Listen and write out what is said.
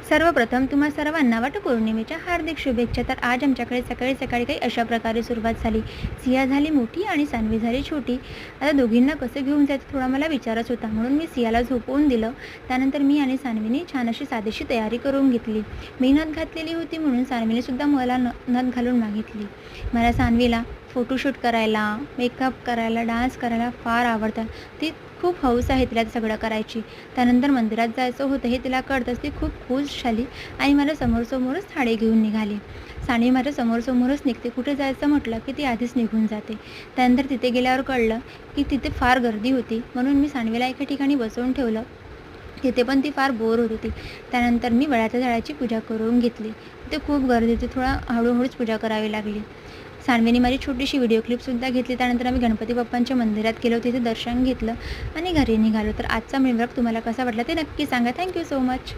सर्वप्रथम तुम्हा सर्वांना वटपौर्णिमेच्या हार्दिक शुभेच्छा. तर आज आमच्याकडे सकाळी सकाळी काही अशा प्रकारे सुरुवात झाली. सिया झाली मोठी आणि सान्वी झाली छोटी. आता दोघींना कसं घेऊन जायचं थोडा मला विचारच होता, म्हणून मी सियाला झोपवून दिलं. त्यानंतर मी आणि सान्वीने छान अशी साधीशी तयारी करून घेतली. मी नथ घातलेली होती म्हणून सान्वीने सुद्धा मला नथ घालून मागितली. मला सान्वीला फोटोशूट करायला, मेकअप करायला, डान्स करायला फार आवडतं. ती खूप हौस आहे तिला सगळं करायची. त्यानंतर मंदिरात जायचं होतं हे तिला कळतंच ती खूप खुश झाली आणि मला समोरच थाळी घेऊन निघाली. सान्वी माझ्या समोरच निघते. कुठे जायचं म्हटलं की ती आधीच निघून जाते. त्यानंतर तिथे गेल्यावर कळलं की तिथे फार गर्दी होती, म्हणून मी सान्वीला एका ठिकाणी बसवून ठेवलं. तिथे पण ती फार बोर होत होती. त्यानंतर मी वडाच्या झाडाची पूजा करून घेतली. तिथे खूप गर्दी होती. थोडा हळूहळूच पूजा करावी लागली. सान्वीने माझी छोटीशी व्हिडिओ क्लिपसुद्धा घेतली. त्यानंतर आम्ही गणपती बाप्पांच्या मंदिरात गेलो, तिथे दर्शन घेतलं आणि घरी निघालो. तर आजचा व्लॉग तुम्हाला कसा वाटला ते नक्की सांगा. Thank you so much.